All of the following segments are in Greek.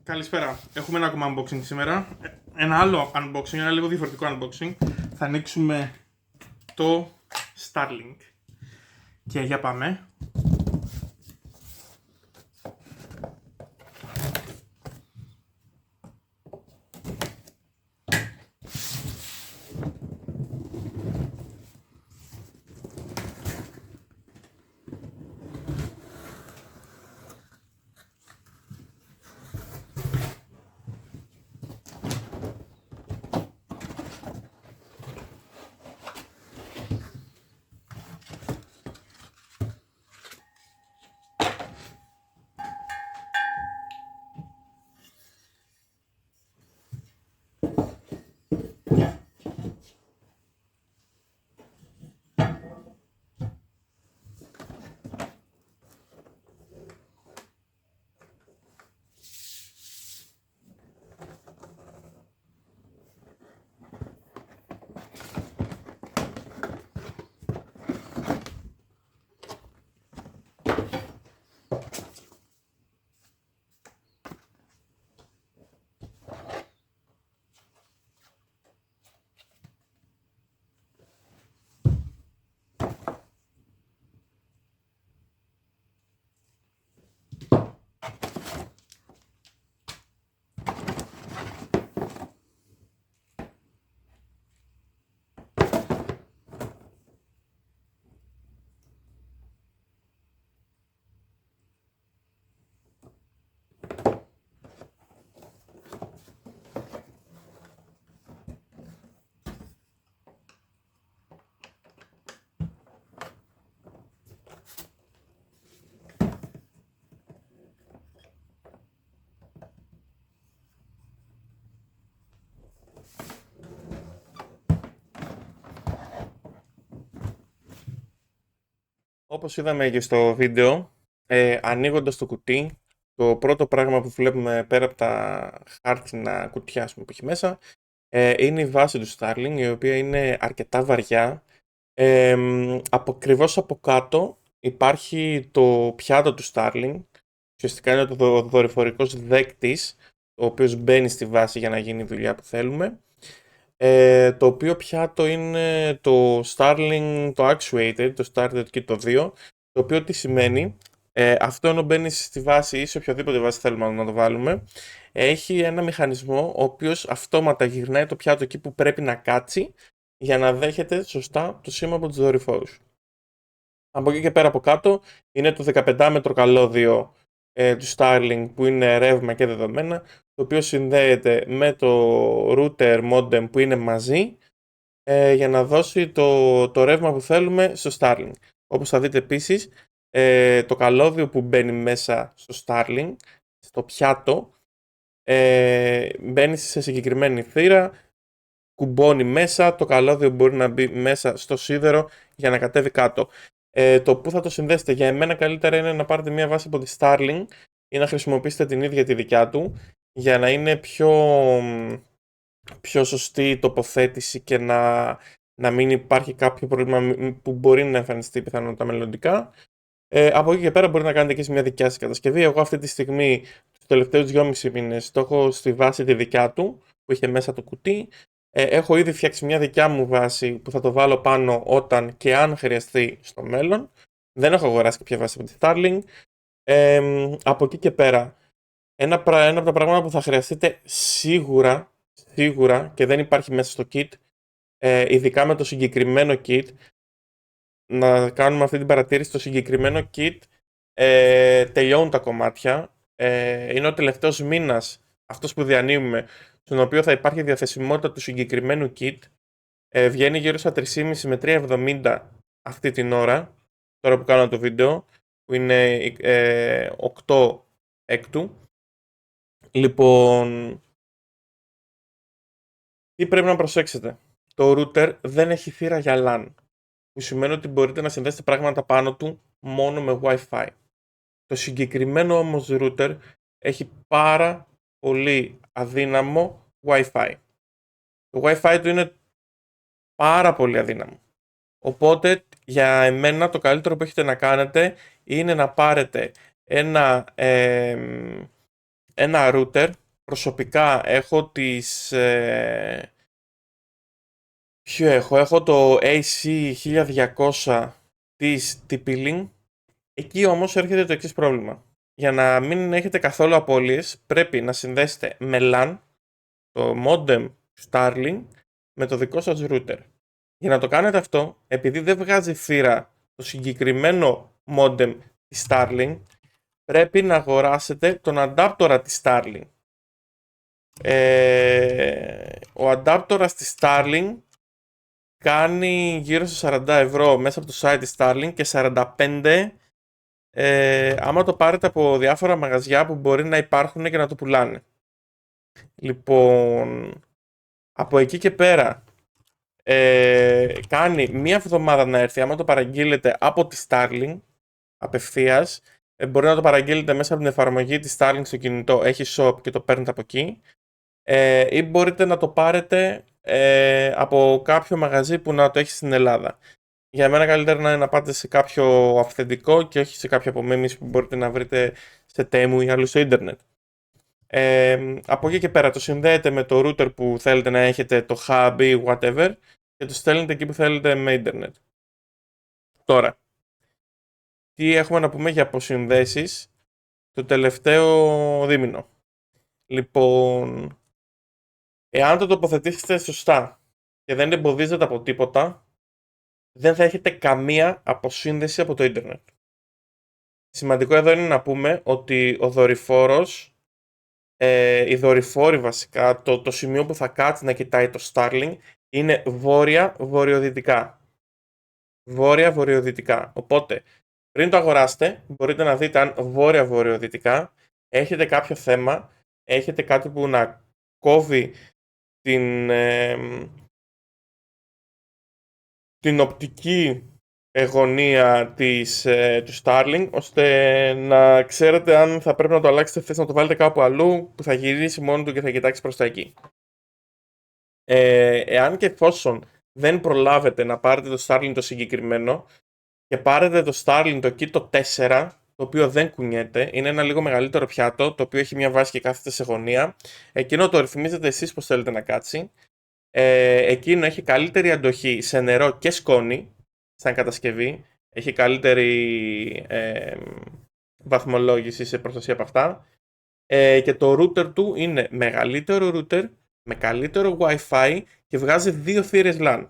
Καλησπέρα. Έχουμε ένα ακόμα unboxing σήμερα. Ένα άλλο unboxing, ένα λίγο διαφορετικό unboxing. Θα ανοίξουμε το Starlink. Και για πάμε. Όπως είδαμε και στο βίντεο, ανοίγοντας το κουτί, το πρώτο πράγμα που βλέπουμε πέρα από τα χάρτινα κουτιά που έχει μέσα, είναι η βάση του Starlink, η οποία είναι αρκετά βαριά. Ακριβώς από κάτω υπάρχει το πιάτο του Starlink, ουσιαστικά είναι το δορυφορικός δέκτης, ο οποίος μπαίνει στη βάση για να γίνει η δουλειά που θέλουμε. Το οποίο πιάτο είναι το Starlink, το Actuated, το Starter Kit το 2, το οποίο τι σημαίνει, αυτό ενώ μπαίνει στη βάση ή σε οποιοδήποτε βάση θέλουμε να το βάλουμε, έχει ένα μηχανισμό ο οποίος αυτόματα γυρνάει το πιάτο εκεί που πρέπει να κάτσει για να δέχεται σωστά το σήμα από τους δορυφόρους. Από εκεί και πέρα από κάτω είναι το 15μέτρο καλώδιο του Starlink που είναι ρεύμα και δεδομένα, το οποίο συνδέεται με το router modem που είναι μαζί για να δώσει το ρεύμα που θέλουμε στο Starlink. Όπως θα δείτε επίσης, το καλώδιο που μπαίνει μέσα στο Starlink, στο πιάτο, μπαίνει σε συγκεκριμένη θύρα, κουμπώνει μέσα, το καλώδιο μπορεί να μπει μέσα στο σίδερο για να κατέβει κάτω. Το που θα το συνδέσετε, για εμένα καλύτερα είναι να πάρετε μια βάση από τη Starlink ή να χρησιμοποιήσετε την ίδια τη δικιά του για να είναι πιο σωστή η τοποθέτηση και να μην υπάρχει κάποιο πρόβλημα που μπορεί να εμφανιστεί πιθανότατα μελλοντικά. Από εκεί και πέρα μπορείτε να κάνετε και σε μια δικιά σας κατασκευή. Εγώ αυτή τη στιγμή, τους τελευταίους 2,5 μήνες, το έχω στη βάση τη δικιά του που είχε μέσα το κουτί. Έχω ήδη φτιάξει μια δικιά μου βάση που θα το βάλω πάνω όταν και αν χρειαστεί στο μέλλον. Δεν έχω αγοράσει κάποια βάση από τη Starlink. Από εκεί και πέρα, ένα από τα πράγματα που θα χρειαστείτε σίγουρα και δεν υπάρχει μέσα στο kit, ειδικά με το συγκεκριμένο kit, να κάνουμε αυτή την παρατήρηση, στο συγκεκριμένο kit τελειώνουν τα κομμάτια. Είναι ο τελευταίος μήνας αυτός που διανύουμε, στον οποίο θα υπάρχει διαθεσιμότητα του συγκεκριμένου kit. Βγαίνει γύρω στα 3,5 με 3,70 αυτή την ώρα, τώρα που κάνω το βίντεο, που είναι 8 έκτου. Λοιπόν, τι πρέπει να προσέξετε. Το router δεν έχει θύρα για LAN, που σημαίνει ότι μπορείτε να συνδέσετε πράγματα πάνω του μόνο με Wi-Fi. Το συγκεκριμένο όμως router έχει πάρα πολύ αδύναμο Wi-Fi. Το Wi-Fi του είναι πάρα πολύ αδύναμο. Οπότε για εμένα το καλύτερο που έχετε να κάνετε είναι να πάρετε ένα ένα router. Προσωπικά έχω τις... ποιο έχω? Έχω το AC1200 της TP-Link. Εκεί όμως έρχεται το εξής πρόβλημα. Για να μην έχετε καθόλου απώλειες, πρέπει να συνδέσετε με LAN το modem Starlink με το δικό σας router. Για να το κάνετε αυτό, επειδή δεν βγάζει θύρα το συγκεκριμένο modem της Starlink, πρέπει να αγοράσετε τον αντάπτορα της Starlink. Ο αντάπτορας της Starlink κάνει γύρω στα 40€ μέσα από το site της Starlink και 45 άμα το πάρετε από διάφορα μαγαζιά που μπορεί να υπάρχουν και να το πουλάνε. Λοιπόν, από εκεί και πέρα κάνει μία εβδομάδα να έρθει. Άμα το παραγγείλετε από τη Starlink απευθείας, μπορεί να το παραγγείλετε μέσα από την εφαρμογή της Starlink στο κινητό, έχει shop και το παίρνετε από εκεί, ή μπορείτε να το πάρετε από κάποιο μαγαζί που να το έχει στην Ελλάδα. Για μένα καλύτερα είναι να πάτε σε κάποιο αυθεντικό και όχι σε κάποια απομίμηση που μπορείτε να βρείτε σε Temu ή αλλού στο ίντερνετ. Από εκεί και πέρα το συνδέετε με το router που θέλετε να έχετε, το hub ή whatever, και το στέλνετε εκεί που θέλετε με ίντερνετ. Τώρα, τι έχουμε να πούμε για αποσυνδέσεις το τελευταίο δίμηνο? Λοιπόν, εάν το τοποθετήσετε σωστά και δεν εμποδίζετε από τίποτα, δεν θα έχετε καμία αποσύνδεση από το ίντερνετ. Σημαντικό εδώ είναι να πούμε ότι ο δορυφόρος, οι δορυφόροι βασικά, το σημείο που θα κάτσει να κοιτάει το Starlink είναι βόρεια-βορειοδυτικά. Βόρεια-βορειοδυτικά. Οπότε, πριν το αγοράσετε, μπορείτε να δείτε αν βόρεια-βορειοδυτικά έχετε κάποιο θέμα, έχετε κάτι που να κόβει την οπτική γωνία του Starlink, ώστε να ξέρετε αν θα πρέπει να το αλλάξετε θέση, να το βάλετε κάπου αλλού που θα γυρίσει μόνο του και θα κοιτάξει προς τα εκεί. Εάν και εφόσον δεν προλάβετε να πάρετε το Starlink το συγκεκριμένο και πάρετε το Starlink το Kito 4, το οποίο δεν κουνιέται, είναι ένα λίγο μεγαλύτερο πιάτο, το οποίο έχει μια βάση και κάθεται σε γωνία, εκείνο το ρυθμίζετε εσείς πως θέλετε να κάτσει. Εκείνο έχει καλύτερη αντοχή σε νερό και σκόνη σαν κατασκευή, έχει καλύτερη βαθμολόγηση σε προστασία από αυτά, και το router του είναι μεγαλύτερο router με καλύτερο Wi-Fi και βγάζει 2 θύρες LAN.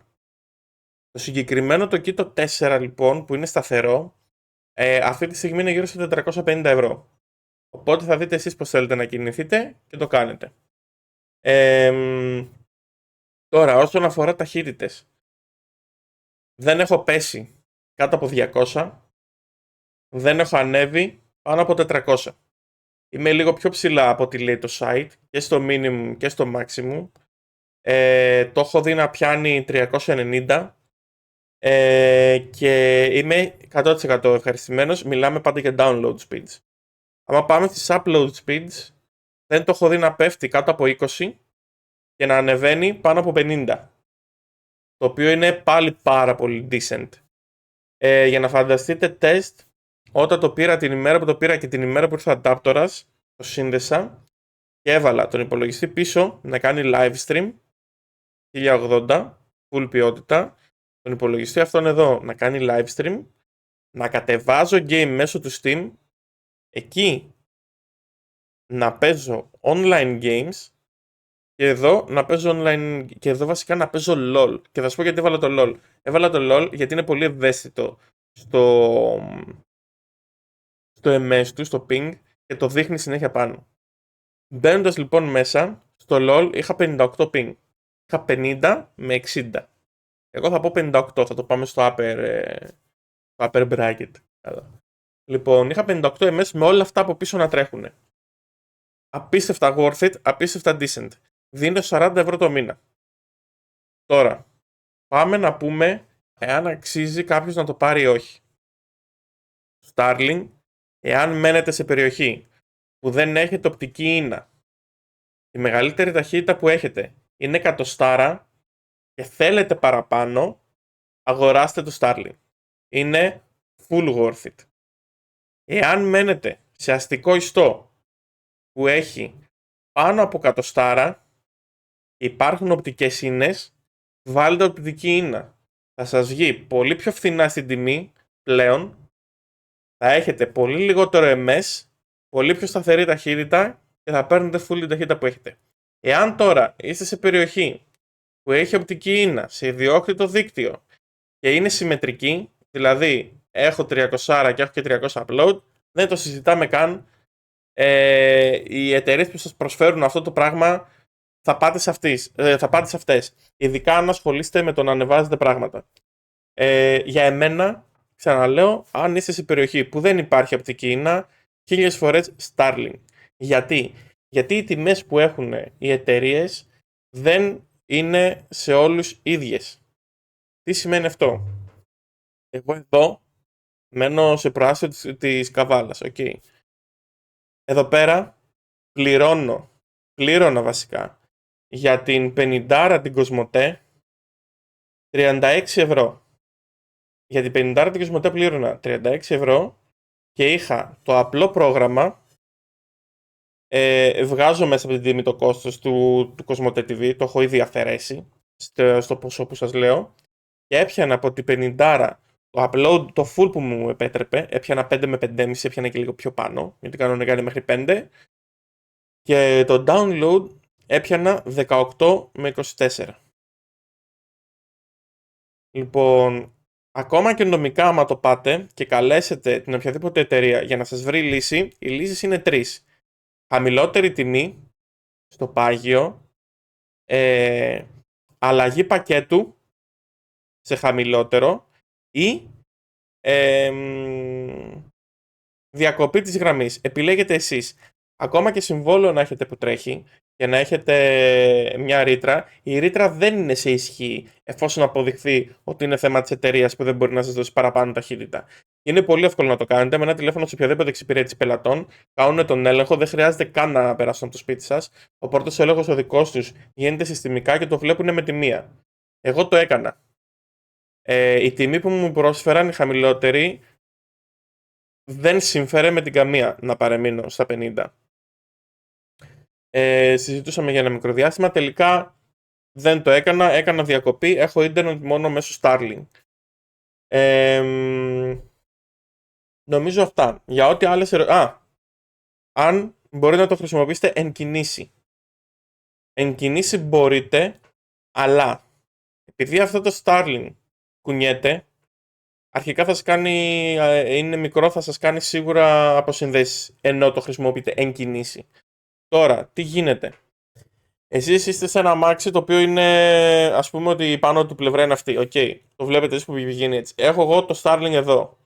Το συγκεκριμένο το Kito 4 λοιπόν, που είναι σταθερό, αυτή τη στιγμή είναι γύρω στα 450€. Οπότε θα δείτε εσείς πως θέλετε να κινηθείτε και το κάνετε. Τώρα, όσον αφορά ταχύτητες, δεν έχω πέσει κάτω από 200, δεν έχω ανέβει πάνω από 400. Είμαι λίγο πιο ψηλά από ό,τι λέει το site, και στο minimum και στο maximum. Το έχω δει να πιάνει 390 και είμαι 100% ευχαριστημένος. Μιλάμε πάντα για download speeds. Άμα πάμε στις upload speeds, δεν το έχω δει να πέφτει κάτω από 20 και να ανεβαίνει πάνω από 50. Το οποίο είναι πάλι πάρα πολύ decent. Για να φανταστείτε τεστ, όταν το πήρα, την ημέρα που το πήρα και την ημέρα που ήρθε ο αντάπτορας, το σύνδεσα και έβαλα τον υπολογιστή πίσω να κάνει live stream 1080, full ποιότητα, τον υπολογιστή αυτόν εδώ να κάνει live stream, να κατεβάζω game μέσω του Steam, εκεί να παίζω online games και εδώ να παίζω online, και εδώ βασικά να παίζω LOL. Και θα σου πω γιατί έβαλα το LOL. Έβαλα το LOL γιατί είναι πολύ ευαίσθητο στο MS του, στο ping, και το δείχνει συνέχεια πάνω. Μπαίνοντας λοιπόν μέσα, στο LOL είχα 58 ping. Είχα 50 με 60. Εγώ θα πω 58, θα το πάμε στο upper bracket. Λοιπόν, είχα 58 MS με όλα αυτά από πίσω να τρέχουν. Απίστευτα worth it, απίστευτα decent. Δίνω 40€ το μήνα. Τώρα, πάμε να πούμε εάν αξίζει κάποιος να το πάρει ή όχι. Starlink, εάν μένετε σε περιοχή που δεν έχετε οπτική ίνα, η μεγαλύτερη ταχύτητα που έχετε είναι 100 και θέλετε παραπάνω, αγοράστε το Starlink. Είναι full worth it. Εάν μένετε σε αστικό ιστό που έχει πάνω από 100, υπάρχουν οπτικές ίνες, βάλτε οπτική ίνα. Θα σας βγει πολύ πιο φθηνά στην τιμή πλέον, θα έχετε πολύ λιγότερο MS, πολύ πιο σταθερή ταχύτητα και θα παίρνετε full την ταχύτητα που έχετε. Εάν τώρα είστε σε περιοχή που έχει οπτική ίνα σε ιδιόκτητο δίκτυο και είναι συμμετρική, δηλαδή έχω 300 και έχω και 300 upload, δεν το συζητάμε καν. Οι εταιρείες που σας προσφέρουν αυτό το πράγμα θα πάτε σε αυτές. Ειδικά αν ασχολείστε με το να ανεβάζετε πράγματα. Για εμένα, ξαναλέω, αν είστε σε περιοχή που δεν υπάρχει οπτική ίνα, 1000 φορές Starlink. Γιατί? Γιατί οι τιμές που έχουν οι εταιρείες δεν είναι σε όλους ίδιες. Τι σημαίνει αυτό? Εγώ εδώ μένω σε προάστιο της Καβάλας, okay. Εδώ πέρα πλήρωνα βασικά για την 50 την Κοσμοτέ 36 ευρώ. Για την 50 την Κοσμοτέ πλήρωνα 36 ευρώ και είχα το απλό πρόγραμμα. Βγάζω μέσα από την τιμή το κόστος του Κοσμοτέ TV, το έχω ήδη αφαιρέσει στο ποσό που σας λέω, και έπιανα από την 50 το upload, το full που μου επέτρεπε, έπιανα 5 με 5,5, έπιανα και λίγο πιο πάνω, γιατί κανονικά είναι μέχρι 5, και το download έπιανα 18 με 24. Λοιπόν, ακόμα και νομικά άμα το πάτε και καλέσετε την οποιαδήποτε εταιρεία για να σας βρει λύση, οι λύσεις είναι 3. Χαμηλότερη τιμή στο πάγιο, αλλαγή πακέτου σε χαμηλότερο ή διακοπή της γραμμής. Επιλέγετε εσείς. Ακόμα και συμβόλαιο να έχετε που τρέχει και να έχετε μια ρήτρα, η ρήτρα δεν είναι σε ισχύ εφόσον αποδειχθεί ότι είναι θέμα της εταιρείας που δεν μπορεί να σας δώσει παραπάνω ταχύτητα. Είναι πολύ εύκολο να το κάνετε με ένα τηλέφωνο σε οποιαδήποτε εξυπηρέτηση πελατών. Κάνουν τον έλεγχο, δεν χρειάζεται καν να περάσουν από το σπίτι σας. Ο πρώτος έλεγχος ο δικός τους γίνεται συστημικά και το βλέπουν με τη μία. Εγώ το έκανα. Η τιμή που μου πρόσφεραν, η χαμηλότερη, δεν συμφέρε με την καμία να παρεμείνω στα 50. Συζητούσαμε για ένα μικρό διάστημα. Τελικά δεν το έκανα διακοπή. Έχω ίντερνετ μόνο μέσω Starlink. Νομίζω αυτά. Για ό,τι άλλες αν μπορείτε να το χρησιμοποιήσετε εν κινήσει. Εν κινήσει μπορείτε, αλλά επειδή αυτό το Starlink κουνιέται, αρχικά θα σας κάνει, είναι μικρό, θα σας κάνει σίγουρα αποσυνδέσεις, ενώ το χρησιμοποιείτε εν κινήσει. Τώρα, τι γίνεται? Εσείς είστε σε ένα αμάξι το οποίο είναι, ας πούμε ότι πάνω του πλευρά είναι αυτή. Okay. Το βλέπετε εσείς που πηγαίνει έτσι. Έχω εγώ το Starlink εδώ.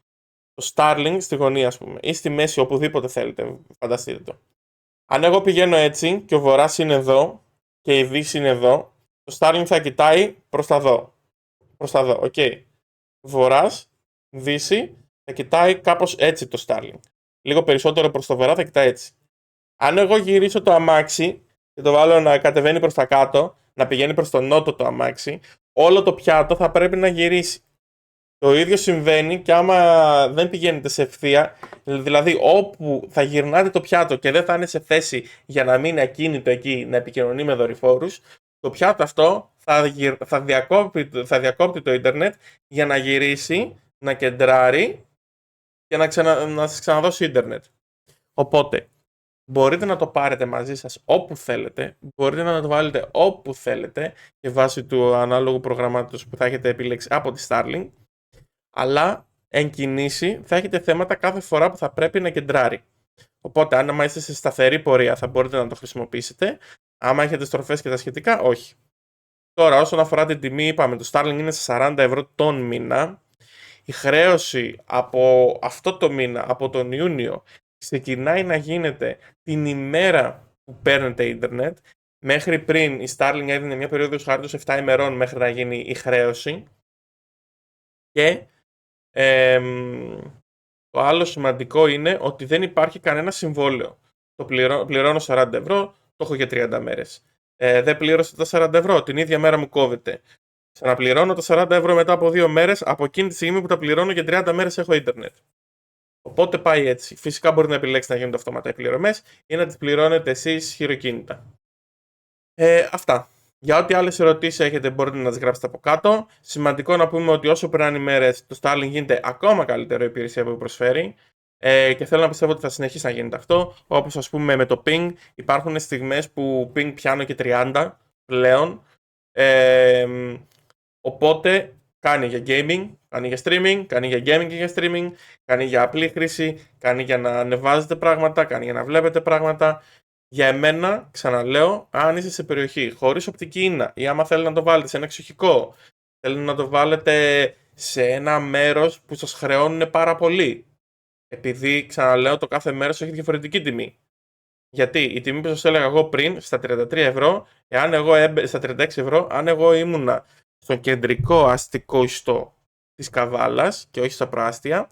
Το Starlink στη γωνία, ας πούμε, ή στη μέση, οπουδήποτε θέλετε. Φανταστείτε το. Αν εγώ πηγαίνω έτσι και ο βορράς είναι εδώ και η δύση είναι εδώ, το Starlink θα κοιτάει προς τα δω. Προς τα δω, okay. Βορράς, δύση, θα κοιτάει κάπως έτσι το Starlink. Λίγο περισσότερο προς το βορρά θα κοιτάει έτσι. Αν εγώ γυρίσω το αμάξι και το βάλω να κατεβαίνει προς τα κάτω, να πηγαίνει προς τον νότο το αμάξι, όλο το πιάτο θα πρέπει να γυρίσει. Το ίδιο συμβαίνει και άμα δεν πηγαίνετε σε ευθεία, δηλαδή όπου θα γυρνάτε το πιάτο και δεν θα είναι σε θέση για να μείνει ακίνητο εκεί να επικοινωνεί με δορυφόρους, το πιάτο αυτό θα διακόπτει το ίντερνετ για να γυρίσει, να κεντράρει και να σας ξαναδώσει ίντερνετ. Οπότε, μπορείτε να το πάρετε μαζί σας όπου θέλετε, μπορείτε να το βάλετε όπου θέλετε και βάσει του ανάλογου προγραμμάτων που θα έχετε επιλέξει από τη Starlink, αλλά εν κινήσει θα έχετε θέματα κάθε φορά που θα πρέπει να κεντράρει. Οπότε, αν είστε σε σταθερή πορεία, θα μπορείτε να το χρησιμοποιήσετε. Άμα έχετε στροφές και τα σχετικά, όχι. Τώρα, όσον αφορά την τιμή, είπαμε, το Starlink είναι σε 40 ευρώ τον μήνα. Η χρέωση από αυτό το μήνα, από τον Ιούνιο, ξεκινάει να γίνεται την ημέρα που παίρνετε ίντερνετ. Μέχρι πριν η Starlink έδινε μια περίοδος χάριτος 7 ημερών μέχρι να γίνει η χρέωση. Και το άλλο σημαντικό είναι ότι δεν υπάρχει κανένα συμβόλαιο. Το πληρώνω 40 ευρώ, το έχω για 30 μέρες. Δεν πλήρωσα τα 40 ευρώ, την ίδια μέρα μου κόβεται. Ξαναπληρώνω τα 40 ευρώ μετά από 2 μέρες, από εκείνη τη στιγμή που τα πληρώνω για 30 μέρες έχω ίντερνετ. Οπότε πάει έτσι. Φυσικά μπορείτε να επιλέξετε να γίνονται αυτόματα οι πληρωμές ή να τις πληρώνετε εσείς χειροκίνητα. Αυτά. Για ό,τι άλλες ερωτήσεις έχετε μπορείτε να τις γράψετε από κάτω. Σημαντικό να πούμε ότι όσο περνάνε οι μέρες το Starlink γίνεται ακόμα καλύτερο η υπηρεσία που προσφέρει και θέλω να πιστεύω ότι θα συνεχίσει να γίνεται αυτό. Όπως ας πούμε με το ping υπάρχουν στιγμές που ping πιάνω και 30 πλέον. Οπότε κάνει για gaming, κάνει για streaming, κάνει για gaming και για streaming, κάνει για απλή χρήση, κάνει για να ανεβάζετε πράγματα, κάνει για να βλέπετε πράγματα. Για εμένα, ξαναλέω, αν είστε σε περιοχή χωρίς οπτική ίνα ή άμα θέλετε να το βάλετε σε ένα εξοχικό, θέλετε να το βάλετε σε ένα μέρος που σας χρεώνουν πάρα πολύ. Επειδή, ξαναλέω, το κάθε μέρος έχει διαφορετική τιμή. Γιατί η τιμή που σας έλεγα εγώ πριν, στα 33 ευρώ, στα 36 ευρώ, αν εγώ ήμουνα στον κεντρικό αστικό ιστό της Καβάλας και όχι στα προάστια,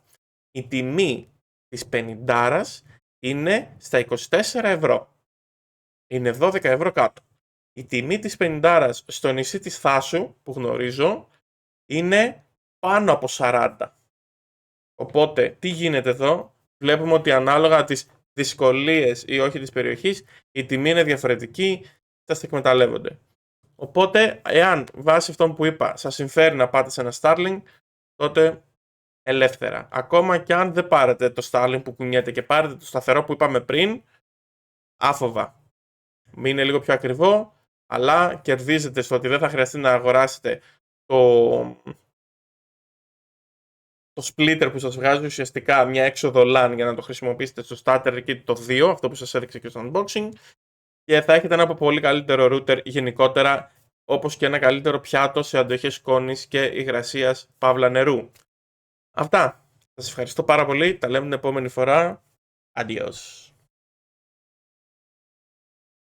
η τιμή της 50 είναι στα 24 ευρώ. Είναι 12 ευρώ κάτω. Η τιμή της 50 στο νησί της Θάσου, που γνωρίζω, είναι πάνω από 40. Οπότε, τι γίνεται εδώ, βλέπουμε ότι ανάλογα τις δυσκολίες ή όχι της περιοχής, η τιμή είναι διαφορετική, θα τα εκμεταλλεύονται. Οπότε, εάν βάσει αυτών που είπα σας συμφέρει να πάτε σε ένα Starlink, τότε ελεύθερα. Ακόμα και αν δεν πάρετε το Starlink που κουνιέται και πάρετε το σταθερό που είπαμε πριν, άφοβα. Μην είναι λίγο πιο ακριβό, αλλά κερδίζετε στο ότι δεν θα χρειαστεί να αγοράσετε το splitter που σας βγάζει ουσιαστικά μια έξοδο LAN για να το χρησιμοποιήσετε στο starter εκεί το 2, αυτό που σας έδειξε και στο unboxing, και θα έχετε ένα πολύ καλύτερο router γενικότερα, όπως και ένα καλύτερο πιάτο σε αντοχές σκόνης και υγρασίας παύλα νερού. Αυτά. Σας ευχαριστώ πάρα πολύ. Τα λέμε την επόμενη φορά. Adios.